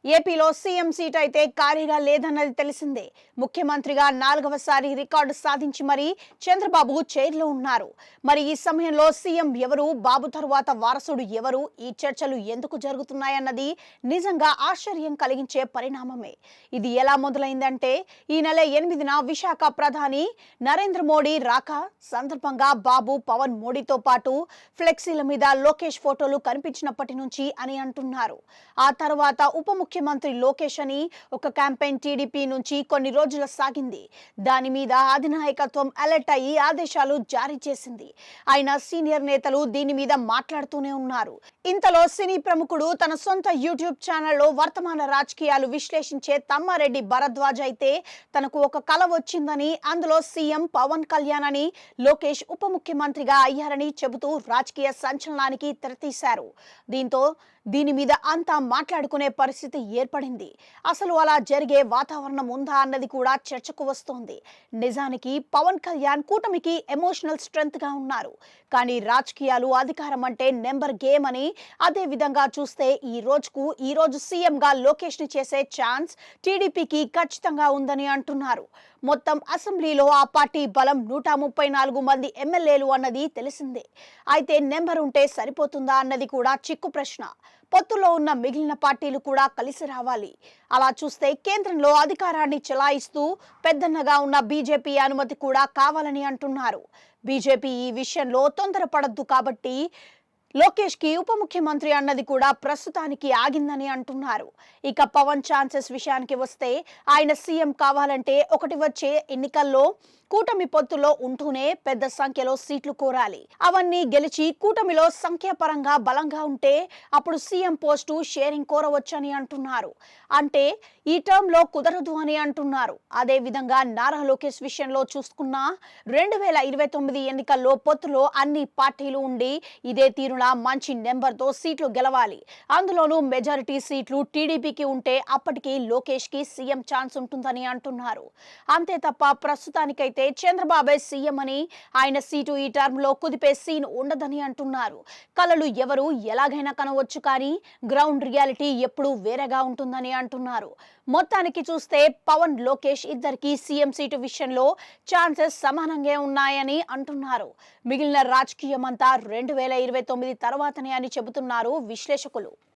ఏపీలో CM seat అయితే ఖాళీగా లేదన్నది తెలిసిందే. ముఖ్యమంత్రిగా 4వసారి రికార్డు సాధించి మరీ చంద్రబాబు చైర్లో ఉన్నారు. మరి ఈ సమయంలో సీఎం ఎవరు, బాబు తరువాత వారసుడు ఎవరు, ఈ చర్చలు ఎందుకు జరుగుతున్నాయన్నది నిజంగా ఆశ్చర్యం కలిగించే పరిణామమే. ఇది ఎలా మొదలైందంటే, ఈ నెల 8న విశాఖ ప్రధాని నరేంద్ర మోడీ రాక సందర్భంగా బాబు, పవన్ మోడీతో పాటు ఫ్లెక్సీల మీద లోకేష్ ఫోటోలు కనిపించినప్పటి నుంచి అని అంటున్నారు. ఆ తర్వాత ఉప ముఖ్యమంత్రి లోకేష్ అని ఒక క్యాంపెయిన్ టీడీపీ నుంచి కొన్ని రోజులు సాగింది. దాని మీద అధినాయకత్వం అలర్ట్ అయ్యి ఆదేశాలు జారీ చేసింది. ఆయన సీనియర్ నేతలు దీని మీద మాట్లాడుతూనే ఉన్నారు. ఇంతలో సినీ ప్రముఖుడు తన సొంత యూట్యూబ్ ఛానల్లో వర్తమాన రాజకీయాలు విశ్లేషించే తమ్మారెడ్డి భరద్వాజ్ అయితే తనకు ఒక కల వచ్చిందని, అందులో సీఎం పవన్ కళ్యాణ్ అని, లోకేష్ ఉప ముఖ్యమంత్రిగా అయ్యారని చెబుతూ రాజకీయ సంచలనానికి తెరతీశారు. దీని మీద అంతా మాట్లాడుకునే పరిస్థితి ఏర్పడింది. అసలు అలా జరిగే వాతావరణం ఉందా అన్నది కూడా చర్చకు వస్తోంది. నిజానికి పవన్ కళ్యాణ్ కూటమికి ఎమోషనల్ స్ట్రెంగ్త్ గా ఉన్నారు. కానీ రాజకీయాలు, అధికారం అంటే నెంబర్ గేమ్ అని, అదే విధంగా చూస్తే ఈ రోజు సీఎం గా లోకేష్ ని చేసే ఛాన్స్ టీడీపీకి ఖచ్చితంగా ఉందని అంటున్నారు. మొత్తం అసెంబ్లీలో ఆ పార్టీ బలం 134 మంది ఎమ్మెల్యేలు అన్నది తెలిసిందే. అయితే నెంబర్ ఉంటే సరిపోతుందా అన్నది కూడా చిక్కు ప్రశ్న. పొత్తులో ఉన్న మిగిలిన పార్టీలు కూడా కలిసి రావాలి. అలా చూస్తే కేంద్రంలో అధికారాన్ని చెలాయిస్తూ పెద్దన్నగా ఉన్న బీజేపీ అనుమతి కూడా కావాలని అంటున్నారు. బీజేపీ ఈ విషయంలో తొందరపడద్దు కాబట్టి లోకేష్ కి ఉప ముఖ్యమంత్రి అన్నది కూడా ప్రస్తుతానికి ఆగిందని అంటున్నారు. ఇక పవన్ ఛాన్సెస్ విషయానికి వస్తే, ఆయన సీఎం కావాలంటే వచ్చే ఎన్నికల్లో కూటమి పొత్తులో ఉంటూనే పెద్ద సంఖ్యలో సీట్లు కోరాలి. అవన్నీ గెలిచి కూటమిలో సంఖ్యాపరంగా బలంగా ఉంటే అప్పుడు సీఎం పోస్టు షేరింగ్ కోరవచ్చని అంటున్నారు. అంటే ఈ టర్మ్ లో కుదరదు అని అంటున్నారు. అదే విధంగా నారా లోకేష్ విషయంలో చూసుకున్నా 2029 ఎన్నికల్లో పొత్తులో అన్ని పార్టీలు ఉండి ఇదే తీరున మంచి నెంబర్తో సీట్లు గెలవాలి. అందులోనూ మెజారిటీ సీట్లు టీడీపీకి ఉంటే అప్పటికి లోకేష్ కి సీఎం ఛాన్స్ ఉంటుందని అంటున్నారు. అంతే తప్ప ప్రస్తుతానికైతే చంద్రబాబే సీఎం అని, ఆయన సీటు ఈ టర్మ్ లో కుదిపే సీన్ ఉండదని అంటున్నారు. కలలు ఎవరు ఎలాగైనా కనవచ్చు, కానీ గ్రౌండ్ రియాలిటీ ఎప్పుడూ వేరేగా ఉంటుందని అంటున్నారు. మొత్తానికి చూస్తే పవన్, లోకేష్ ఇద్దరికి సీఎం సీటు విషయంలో ఛాన్సెస్ సమానంగా ఉన్నాయని అంటున్నారు. మిగిలిన రాజకీయం అంతా 2029 తర్వాతనే అని చెబుతున్నారు విశ్లేషకులు.